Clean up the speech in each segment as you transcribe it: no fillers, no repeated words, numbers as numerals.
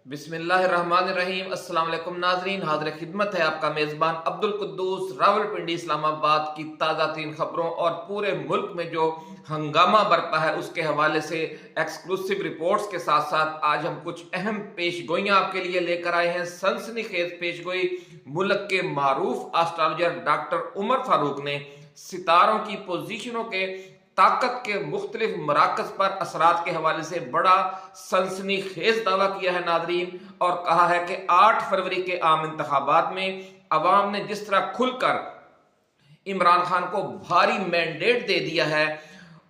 बिस्मिल्लाहिर्रहमानिर्रहीम। अस्सलाम वालेकुम नाजरीन, हाजिर खिदमत है आपका मेज़बान अब्दुल कुद्दूस रावलपिंडी इस्लामाबाद की ताज़ा तीन खबरों और पूरे मुल्क में जो हंगामा बरपा है उसके हवाले से एक्सक्लूसिव रिपोर्ट्स के साथ साथ आज हम कुछ अहम पेशगोइयां आपके लिए लेकर आए हैं। सनसनीखेज पेशगोई मुल्क के मारूफ एस्ट्रोलॉजर डॉक्टर उमर फारूक ने सितारों की पोजीशनों के ताकत के मुख्तलिफ मराकज पर असरात के हवाले से बड़ा सनसनीखेज दावा किया है नादरीन, और कहा है कि 8 फरवरी के आम इंतखाबात में अवाम ने जिस तरह खुलकर इमरान खान को भारी मैंडेट दे दिया है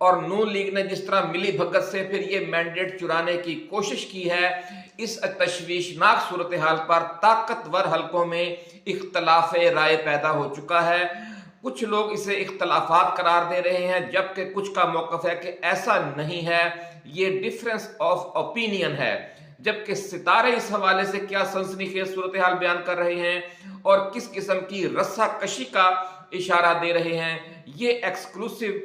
और नून लीग ने जिस तरह मिली भगत से फिर ये मैंडेट चुराने की कोशिश की है, इस तशवीशनाक सूरत हाल पर ताकतवर हलकों में इख्तलाफ राय पैदा हो चुका है। कुछ लोग इसे इख्तलाफात करार दे रहे हैं, जबकि कुछ का मौकफ है कि ऐसा नहीं है, ये डिफरेंस ऑफ ओपिनियन है। जबकि सितारे इस हवाले से क्या सनसनीखेज सूरत हाल बयान कर रहे हैं और किस किस्म की रस्सा कशी का इशारा दे रहे हैं, ये एक्सक्लूसिव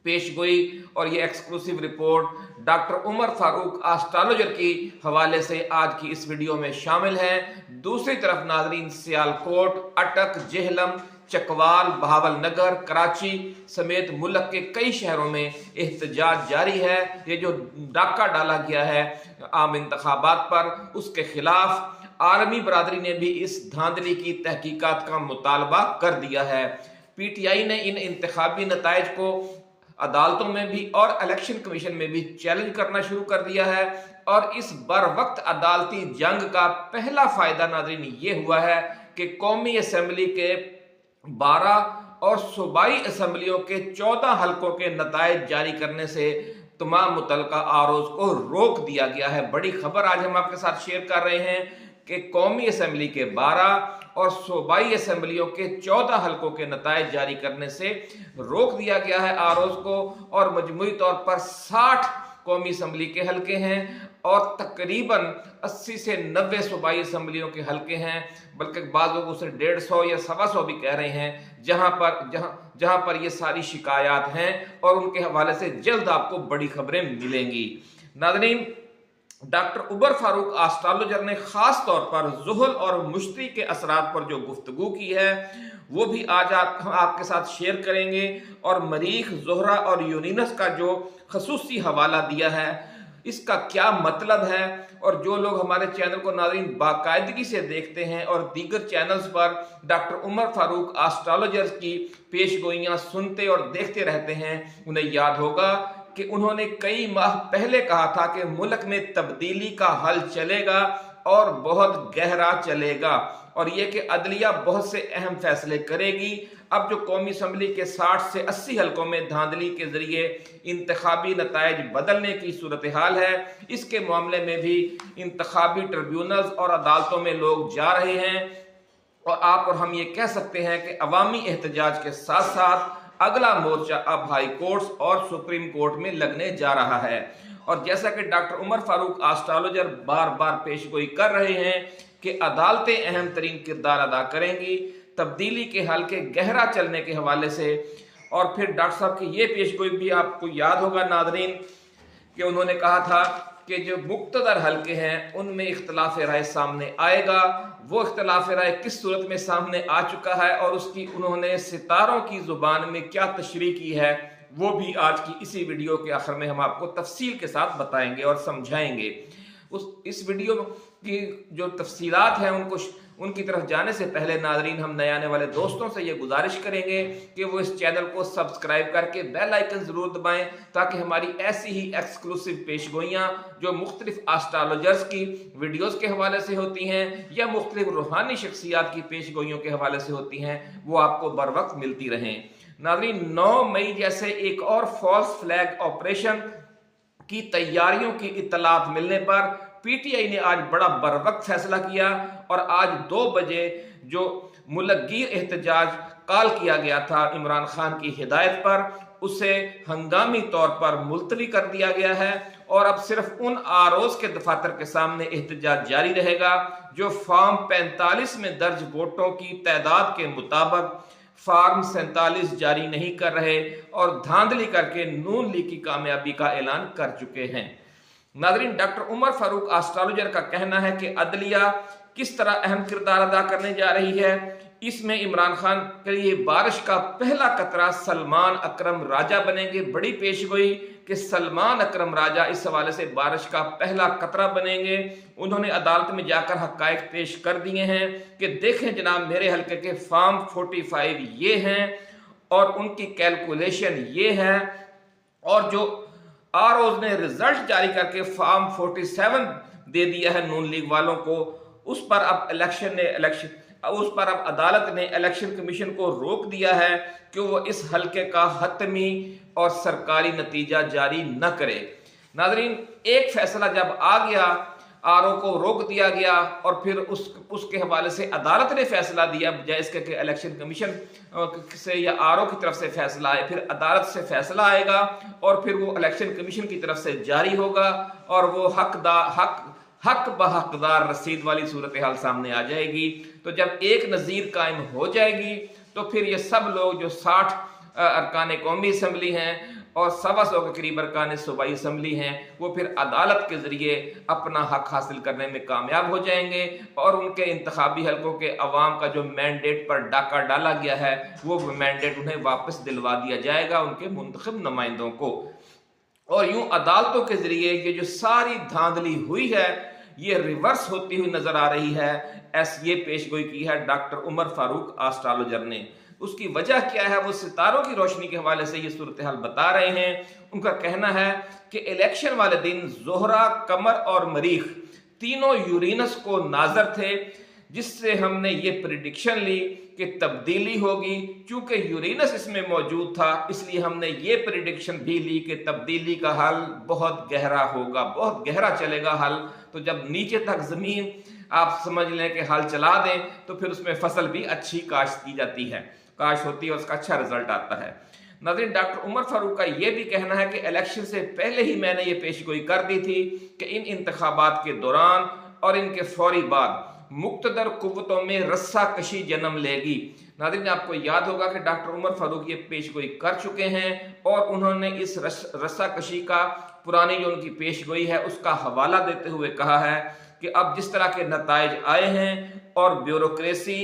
पेशगोई और ये exclusive report doctor Umar Farooq astrologer की हवाले से आज की इस वीडियो में शामिल है। दूसरी तरफ नाजरीन, सियालकोट, अटक, जेहलम, चकवाल, बहावलनगर, कराची समेत मुल्क के कई शहरों में एहतजाज जारी है। ये जो डाका डाला गया है आम इंतखाबात पर, उसके खिलाफ आर्मी बरादरी ने भी इस धांधली की तहकीकात का मुतालबा कर दिया है। पीटीआई ने इन इंतखाबी नताइज को अदालतों में भी और इलेक्शन कमीशन में भी चैलेंज करना शुरू कर दिया है, और इस बर वक्त अदालती जंग का पहला फायदा नाज़रीन ये हुआ है कि कौमी असम्बली के 12 और सूबाई असम्बलियों के 14 हलकों के नताइज जारी करने से तमाम मुतलका आरोज को रोक दिया गया है। बड़ी खबर आज हम आपके साथ शेयर कर रहे हैं कि कौमी असम्बली के 12 और सूबाई असम्बलियों के 14 हलकों के नताइज जारी करने से रोक दिया गया है आरोज को, और मजमूई तौर पर 60 कौमी असम्बली के हलके हैं और तकरीबन 80 से 90 सूबाई असम्बलियों के हलके हैं, बल्कि बाद लोग उसे 150 या 125 भी कह रहे हैं, जहां पर ये सारी शिकायत हैं, और उनके हवाले से जल्द आपको बड़ी खबरें मिलेंगी। नाज़रीन, डॉक्टर उमर फारूक एस्ट्रोलॉजर ने खास तौर पर जुहल और मुश्तरी के असरात पर जो गुफ्तगू की है वो भी आज आपके साथ शेयर करेंगे, और मरीख, जोहरा और यूरेनस का जो खसूसी हवाला दिया है इसका क्या मतलब है। और जो लोग हमारे चैनल को नाज़रीन बाकायदगी से देखते हैं और दीगर चैनल्स पर डॉक्टर उमर फारूक एस्ट्रोलॉजर की पेशगोइयां सुनते और देखते रहते हैं, उन्हें याद होगा कि उन्होंने कई माह पहले कहा था कि मुल्क में तब्दीली का हल चलेगा और बहुत गहरा चलेगा, और यह कि अदलिया बहुत से अहम फैसले करेगी। अब जो कौमी असम्बली के 60 से 80 हलकों में धांधली के जरिए इंतखाबी नताइज बदलने की सूरत हाल है, इसके मामले में भी इंतखाबी ट्रिब्यूनल्स और अदालतों में लोग जा रहे हैं, और आप और हम ये कह सकते हैं कि अवामी एहतजाज के साथ साथ अगला मोर्चा अब हाई कोर्ट्स और सुप्रीम कोर्ट में लगने जा रहा है। और जैसा कि डॉक्टर उमर फारूक एस्ट्रोलॉजर बार बार पेशगोई कर रहे हैं कि अदालतें अहम तरीन किरदार अदा करेंगी तब्दीली के हल के गहरा चलने के हवाले से। और फिर डॉक्टर साहब की ये पेशगोई भी आपको याद होगा नाज़रीन कि उन्होंने कहा था कि जो मुक्तदर हलके हैं उनमें इख्तलाफ राय सामने आएगा। वो इख्तलाफ राय किस सूरत में सामने आ चुका है और उसकी उन्होंने सितारों की जुबान में क्या तशरीह की है, वो भी आज की इसी वीडियो के आखिर में हम आपको तफसील के साथ बताएंगे और समझाएंगे। इस वीडियो की जो तफसीलात हैं उनकी तरफ जाने से पहले नाजरीन, हम नए आने वाले दोस्तों से ये गुजारिश करेंगे कि वो इस चैनल को सब्सक्राइब करके बेल आइकन जरूर दबाएं, ताकि हमारी ऐसी ही एक्सक्लूसिव पेशगोइयां जो मुख्तलिफ एस्ट्रोलॉजर्स की वीडियोस के हवाले से होती हैं या मुख्तलिफ रूहानी शख्सियात की पेशगोइयों के हवाले से होती हैं, वो आपको बर वक्त मिलती रहें। नाजरीन, 9 मई जैसे एक और फॉल्स फ्लैग ऑपरेशन की तैयारियों की इत्तलात मिलने पर पीटीआई ने आज बड़ा बरवक्त फैसला किया, और आज 2 बजे जो मुल्कगीर एहतजाज कॉल किया गया था इमरान खान की हिदायत पर, उसे हंगामी तौर पर मुलतवी कर दिया गया है, और अब सिर्फ उन आरोज के दफातर के सामने एहतजाज जारी रहेगा जो फॉर्म 45 में दर्ज वोटों की तादाद के मुताबिक फॉर्म 47 जारी नहीं कर रहे और धांधली करके नून लीग की कामयाबी का ऐलान कर चुके हैं। नाज़रीन, डॉक्टर उमर फारूक एस्ट्रोलॉजर का कहना है कि अदलिया किस तरह अहम किरदार अदा करने जा रही है। इसमें इमरान खान के लिए बारिश का पहला कतरा सलमान अकरम राजा बनेंगे। बड़ी पेशगोई कि सलमान अकरम राजा इस हवाले से बारिश का पहला कतरा बनेंगे। उन्होंने अदालत में जाकर हकायक पेश कर दिए हैं कि देखें जनाब, मेरे हल्के के फॉर्म 45 ये हैं और उनकी कैलकुलेशन ये है, और जो आरओज ने रिजल्ट जारी करके फॉर्म 47 दे दिया है नून लीग वालों को, उस पर अब अदालत ने इलेक्शन कमीशन को रोक दिया है कि वो इस हलके का हतमी और सरकारी नतीजा जारी न करे। नाजरीन, एक फैसला जब आ गया, आरओ को रोक दिया गया और फिर उसके हवाले से अदालत ने फैसला दिया, बजाय इसके कि इलेक्शन कमीशन से या आरओ की तरफ से फैसला आए, फिर अदालत से फैसला आएगा और फिर वो इलेक्शन कमीशन की तरफ से जारी होगा और वो हक बहकदार रसीद वाली सूरत हाल सामने आ जाएगी। तो जब एक नज़ीर कायम हो जाएगी तो फिर ये सब लोग जो 60 अरकान कौमी असम्बली हैं और 125 के करीब अरकान सूबाई असम्बली हैं, वो फिर अदालत के जरिए अपना हक हासिल करने में कामयाब हो जाएंगे और उनके इंतखाबी हलकों के अवाम का जो मैंडेट पर डाका डाला गया है वो मैंडेट उन्हें वापस दिलवा दिया जाएगा उनके मुंतखब नुमाइंदों को। और यूं अदालतों के जरिए ये जो सारी धांधली हुई है ये रिवर्स होती हुई नजर आ रही है। ये पेशगोई की है डॉक्टर उमर फारूक एस्ट्रोलॉजर ने। उसकी वजह क्या है, वो सितारों की रोशनी के हवाले से ये सूरत हाल बता रहे हैं। उनका कहना है कि इलेक्शन वाले दिन जोहरा, कमर और मरीख तीनों यूरेनस को नाजर थे, जिससे हमने ये प्रिडिक्शन ली कि तब्दीली होगी। चूंकि यूरेनस इसमें मौजूद था इसलिए हमने ये प्रिडिक्शन भी ली कि तब्दीली का हल बहुत गहरा होगा, बहुत गहरा चलेगा हल। तो जब नीचे तक जमीन आप समझ लें कि हल चला दें तो फिर उसमें फसल भी अच्छी काश्त की जाती है, काश्त होती है और उसका अच्छा रिजल्ट आता है। नाज़रीन, डॉक्टर उमर फारूक का यह भी कहना है कि इलेक्शन से पहले ही मैंने ये पेशगोई कर दी थी कि इन इंतखाबात के दौरान और इनके फौरी बाद मुक्तदर कुव्वतों में रस्सा कशी जन्म लेगी। नाज़रीन, आपको याद होगा कि डॉक्टर उमर फारूक ये पेशगोई कर चुके हैं और उन्होंने इस रस्सा कशी का पुरानी जो उनकी पेशगोई है उसका हवाला देते हुए कहा है कि अब जिस तरह के नताइज आए हैं और ब्यूरोक्रेसी,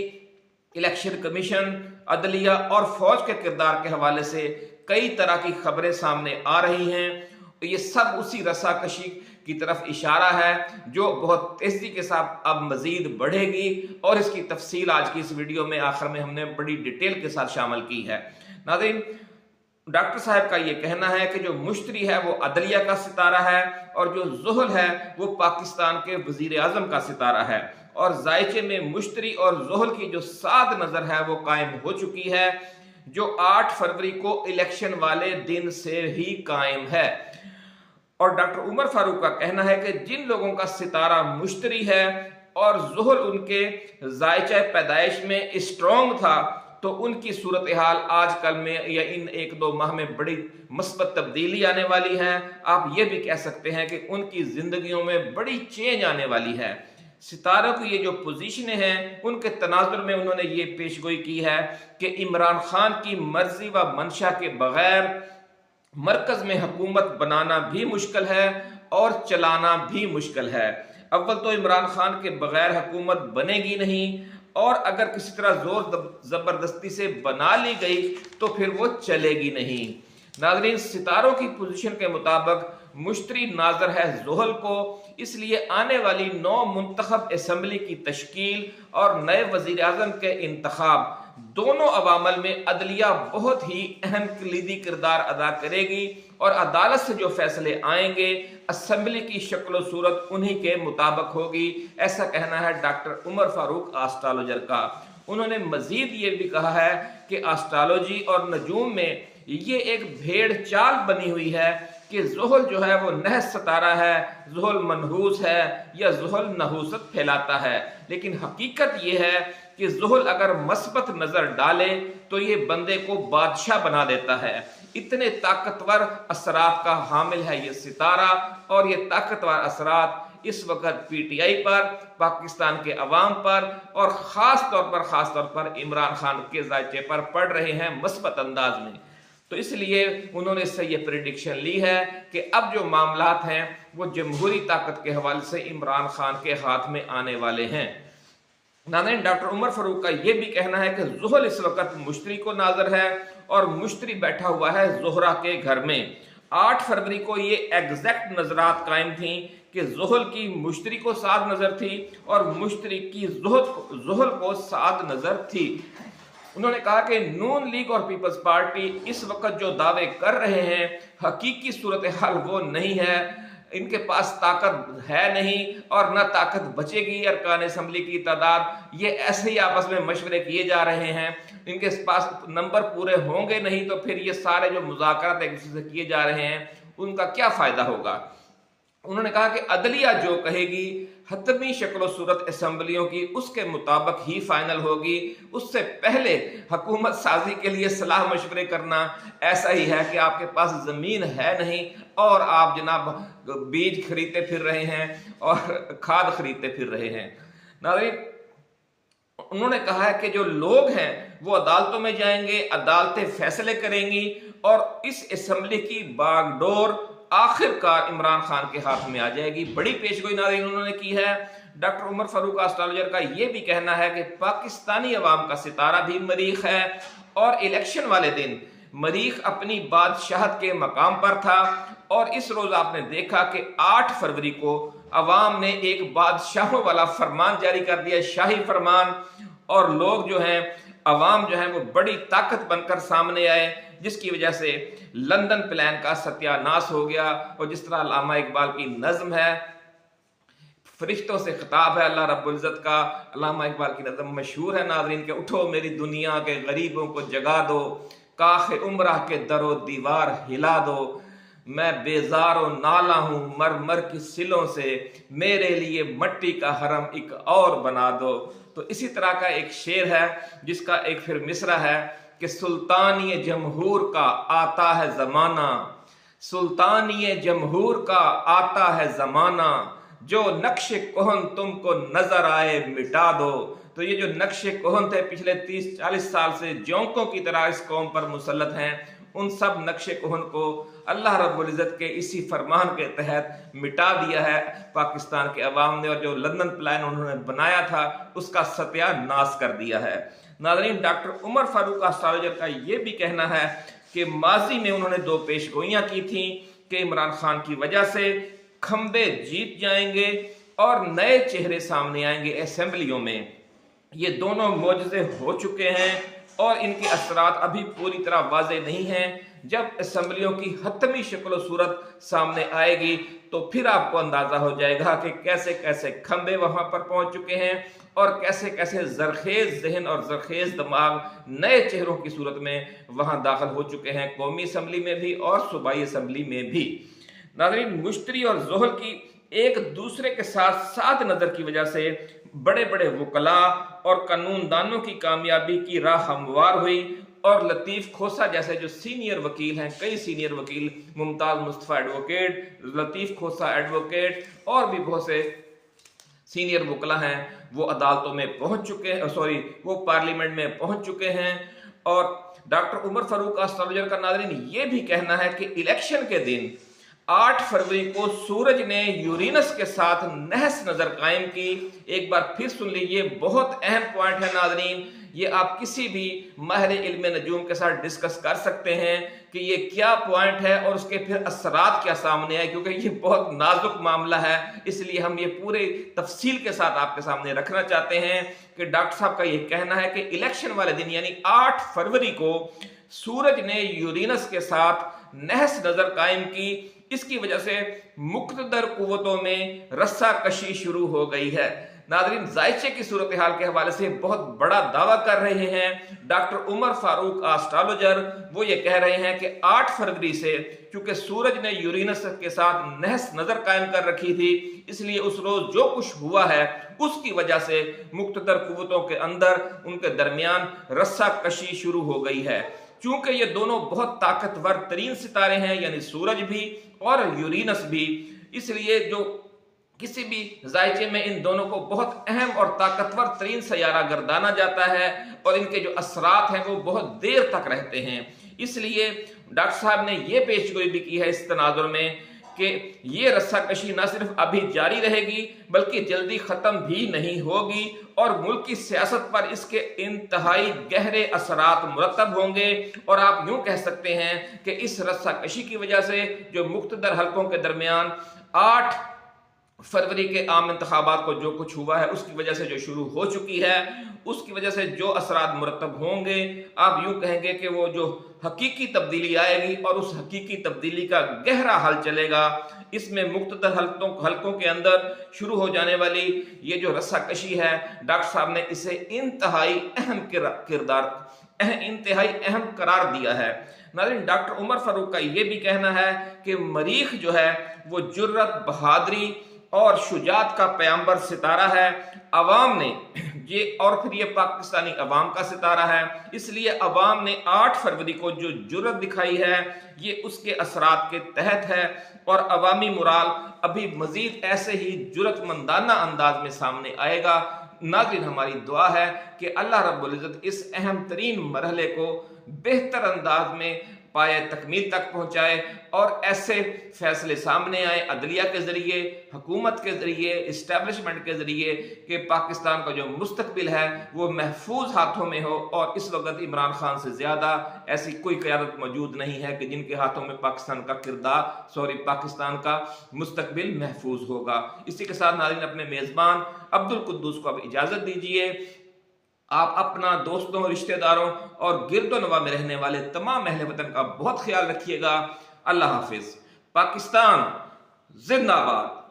इलेक्शन कमीशन, अदलिया और फौज के किरदार के हवाले से कई तरह की खबरें सामने आ रही हैं, तो ये सब उसी रस्साकशी की तरफ इशारा है जो बहुत तेजी के साथ अब मजीद बढ़ेगी। और इसकी तफसील आज की इस वीडियो में आखिर में हमने बड़ी डिटेल के साथ शामिल की है। नाज़रीन, डॉक्टर साहब का ये कहना है कि जो मुश्तरी है वो अदलिया का सितारा है और जो ज़ुहल है वो पाकिस्तान के वजीर आजम का सितारा है। और जायचे में मुश्तरी और ज़ुहल की जो साध नजर है वो कायम हो चुकी है, जो 8 फरवरी को इलेक्शन वाले दिन से ही कायम है। और डॉक्टर उमर फारूक का कहना है कि जिन लोगों का सितारा मुश्तरी है और ज़ुहल उनके जायचे पैदाइश में स्ट्रॉन्ग था, तो उनकी सूरत हाल आजकल में या इन 1-2 माह में बड़ी मस्बत तब्दीली आने वाली है। आप ये भी कह सकते हैं कि उनकी जिंदगियों में बड़ी चेंज आने वाली है। सितारों की ये जो पोजीशनें हैं उनके तनाजुर में उन्होंने ये पेशगोई की है कि इमरान खान की मर्जी व मंशा के बगैर मरकज में हुकूमत बनाना भी मुश्किल है और चलाना भी मुश्किल है। अव्वल तो इमरान खान के बगैर हुकूमत बनेगी नहीं, और अगर किसी तरह जोर जबरदस्ती से बना ली गई तो फिर वो चलेगी नहीं। नाज़रीन, सितारों की पोजीशन के मुताबिक मुश्तरी नाजर है ज़ुहल को, इसलिए आने वाली 9 मुंतखब असम्बली की तश्कील और नए वज़ीर आज़म के इंतखाब दोनों अवामल में अदलिया बहुत ही अहम कलीदी किरदार अदा करेगी और अदालत से जो फैसले आएंगे असम्बली की शक्ल सूरत उन्हीं के मुताबिक होगी। ऐसा कहना है डॉक्टर उमर फारूक एस्ट्रोलॉजर का। उन्होंने मजीद ये भी कहा है कि एस्ट्रोलॉजी और नजूम में ये एक भेड़ चाल बनी हुई है कि ज़ुहल जो है वो नहस सितारा है, ज़ुहल मनहूस है या ज़ुहल नहूसत फैलाता है। लेकिन हकीकत ये है कि ज़ुहल अगर मस्बत नजर डाले तो ये बंदे को बादशाह बना देता है। इतने ताकतवर असरात का हामिल है ये सितारा, और ये ताकतवर असरात इस वक्त पीटीआई पर, पाकिस्तान के अवाम पर और खास तौर पर इमरान खान के जायचे पर पड़ रहे हैं मस्बत अंदाज में। तो इसलिए उन्होंने इससे ये प्रेडिक्शन ली है कि अब जो मामलात हैं वो जमहूरी ताकत के हवाले से इमरान खान के हाथ में आने वाले हैं। नाज़रीन, डॉक्टर उमर फारूक का यह भी कहना है कि ज़ुहल इस वक्त मुश्तरी को नाजर है और मुश्तरी बैठा हुआ है ज़ोहरा के घर में। 8 फरवरी को ये एग्जैक्ट नजरात कायम थी कि ज़ुहल की मुश्तरी को साद नजर थी और मुश्तरी की ज़ुहल को साद नजर थी। उन्होंने कहा कि नून लीग और पीपल्स पार्टी इस वक्त जो दावे कर रहे हैं हकीकी सूरत हाल वो नहीं है, इनके पास ताकत है नहीं और ना ताकत बचेगी। अरकान असम्बली की तादाद ये ऐसे ही आपस में मशवरे किए जा रहे हैं, इनके पास नंबर पूरे होंगे नहीं तो फिर ये सारे जो मुज़ाकरात एक दूसरे से किए जा रहे हैं उनका क्या फायदा होगा। उन्होंने कहा कि अदलिया जो कहेगी हतमी शक्ल सूरत असम्बलियों की उसके मुताबिक ही फाइनल होगी, उससे पहले हुकूमत साजी के लिए सलाह मशवरे करना ऐसा ही है कि आपके पास ज़मीन है नहीं और आप जनाब बीज खरीदते फिर रहे हैं और खाद खरीदते फिर रहे हैं। नाज़रीन, उन्होंने कहा है कि जो लोग हैं वो अदालतों में जाएंगे, अदालतें फैसले करेंगी और इस असम्बली की बागडोर आखिरकार इमरान खान के हाथ में आ जाएगी। बड़ी पेशगोई नाज़रीन उन्होंने की है। डॉक्टर उमर फारूक एस्ट्रोलॉजर का यह भी कहना है कि पाकिस्तानी अवाम का सितारा भी मरीख है और इलेक्शन वाले दिन मरीख अपनी बादशाहत के मकाम पर था और इस रोज आपने देखा कि 8 फरवरी को अवाम ने एक बादशाहों वाला फरमान जारी कर दिया, शाही फरमान, और लोग जो हैं अवाम जो है वो बड़ी ताकत बनकर सामने आए, जिसकी वजह से लंदन प्लान का सत्यानाश हो गया। और जिस तरह अल्लामा इकबाल की नज्म है, फरिश्तों से खिताब है अल्लाह रब्बुल इज्जत का, अल्लामा इकबाल की नज्म मशहूर है नाज़रीन के, उठो मेरी दुनिया के गरीबों को जगा दो, काखे उम्रा के दरो दीवार हिला दो, मैं बेजारो नाला हूं मर मर की सिलों से, मेरे लिए मट्टी का हरम एक और बना दो। तो इसी तरह का एक शेर है जिसका एक फिर मिसरा है कि सुल्तानी जमहूर का आता है जमाना, सुल्तानी जमहूर का आता है जमाना, जो नक्शे कोहन तुमको नजर आए मिटा दो। तो ये जो नक्शे कोहन थे पिछले 30-40 साल से जोंकों की तरह इस कौम पर मुसल्लत हैं, उन सब नक्शे कोहन को अल्लाह रब्बुल इज़्ज़त के इसी फरमान के तहत मिटा दिया है पाकिस्तान के अवाम ने, और जो लंदन प्लान उन्होंने बनाया था उसका सत्यानाश कर दिया है। नाज़रीन, डॉक्टर उमर फारूक एस्ट्रोलॉजर का ये भी कहना है कि माजी में उन्होंने 2 पेशगोइयां की थी कि इमरान खान की वजह से खंबे जीत जाएंगे और नए चेहरे सामने आएंगे असेंबलियों में। ये दोनों मौजज़े हो चुके हैं और इनके असरात अभी पूरी तरह वाज़े नहीं हैं। जब असेंबलियों की हतमी शक्ल सूरत सामने आएगी तो फिर आपको अंदाजा हो जाएगा कि कैसे कैसे खंबे वहां पर पहुंच चुके हैं और कैसे कैसे जरखेज जहन और जरखेज दिमाग नए चेहरों की सूरत में वहां दाखिल हो चुके हैं, कौमी असम्बली में भी और सूबाई असम्बली में भी। नाज़रीन, मुश्तरी और ज़ुहल की एक दूसरे के साथ साथ नजर की वजह से बड़े बड़े वकला और कानूनदानों की कामयाबी की राह हमवार हुई और लतीफ़ खोसा जैसे जो सीनियर वकील हैं, कई सीनियर वकील, मुमताज़ मुस्तफ़ा एडवोकेट, लतीफ़ खोसा एडवोकेट और भी बहुत से सीनियर वकला हैं, वो अदालतों में पहुंच चुके हैं, वो पार्लियामेंट में पहुंच चुके हैं। और डॉक्टर उमर फारूक एस्ट्रोलॉजर का नाज़रीन ये भी कहना है कि इलेक्शन के दिन 8 फरवरी को सूरज ने यूरेनस के साथ नहस नजर कायम की। एक बार फिर सुन लीजिए, बहुत अहम पॉइंट है नाज़रीन, ये आप किसी भी माहिर इल्म नजूम के साथ डिस्कस कर सकते हैं कि ये क्या पॉइंट है और उसके फिर असरात क्या सामने आए, क्योंकि ये बहुत नाजुक मामला है, इसलिए हम ये पूरे तफसील के साथ आपके सामने रखना चाहते हैं कि डॉक्टर साहब का ये कहना है कि इलेक्शन वाले दिन यानी 8 फरवरी को सूरज ने यूरेनस के साथ नहस नजर कायम की। इसकी वजह से मुक्तदर कुव्वतों में रस्सा कशी शुरू हो गई है। नाज़रीन, जायचे की सूरत हाल के हवाले से बहुत बड़ा दावा कर रहे हैं डॉक्टर उमर फारूक एस्ट्रोलॉजर। वो ये कह रहे हैं कि 8 फरवरी से चूंकि सूरज ने यूरेनस के साथ नहस नजर कायम कर रखी थी, इसलिए उस रोज जो कुछ हुआ है उसकी वजह से मुक्तदर कुव्वतों के अंदर उनके दरमियान रस्सा कशी शुरू हो गई है। चूंकि ये दोनों बहुत ताकतवर तरीन सितारे हैं, यानी सूरज भी और यूरेनस भी, इसलिए जो किसी भी जायचे में इन दोनों को बहुत अहम और ताकतवर तरीन सैयारा गर्दाना जाता है और इनके जो असरात हैं वो बहुत देर तक रहते हैं। इसलिए डॉक्टर साहब ने यह पेशगोई भी की है इस तनाजुर में कि ये रस्साकशी न सिर्फ अभी जारी रहेगी बल्कि जल्दी ख़त्म भी नहीं होगी और मुल्क की सियासत पर इसके इंतहाई गहरे असरात मुरतब होंगे। और आप यूं कह सकते हैं कि इस रस्साकशी की वजह से जो मुख्तदर हलकों के दरमियान 8 फरवरी के आम इंतखाबात को जो कुछ हुआ है उसकी वजह से जो शुरू हो चुकी है, उसकी वजह से जो असरात मुरतब होंगे, आप यूं कहेंगे कि वो जो हकीकी तब्दीली आएगी और उस हकीकी तब्दीली का गहरा हल चलेगा। इसमें मुख्तदर हलकों के अंदर शुरू हो जाने वाली ये जो रस्साकशी है, डॉक्टर साहब ने इसे इंतहाई अहम करार दिया है। नाज़रीन, डॉक्टर उमर फारूक का ये भी कहना है कि मरीख जो है वो जुर्रत, बहादुरी और शुजात का पैगंबर सितारा है। अवाम ने ये, और फिर ये पाकिस्तानी अवाम का सितारा है, इसलिए अवाम ने 8 फरवरी को जो जुर्रत दिखाई है ये उसके असरात के तहत है और अवामी मुराल अभी मजीद ऐसे ही जुर्रतमंदाना अंदाज में सामने आएगा। नाज़रीन, हमारी दुआ है कि अल्लाह रब्बुल इज़्ज़त इस अहम तरीन मरहले को बेहतर अंदाज में पाए तकमील तक पहुंचाए और ऐसे फैसले सामने आए अदलिया के जरिए, हुकूमत के जरिए, इस्टेब्लिशमेंट के जरिए कि पाकिस्तान का जो मुस्तकबिल है वो महफूज हाथों में हो। और इस वक्त इमरान खान से ज्यादा ऐसी कोई क़यादत मौजूद नहीं है कि जिनके हाथों में पाकिस्तान का मुस्तकबिल महफूज होगा। इसी के साथ नाज़रीन, अपने मेज़बान अब्दुल कुद्दूस को अब इजाज़त दीजिए। आप अपना, दोस्तों, रिश्तेदारों और गिरदोनवा में रहने वाले तमाम अहले वतन का बहुत ख्याल रखिएगा। अल्लाह हाफिज। पाकिस्तान जिंदाबाद।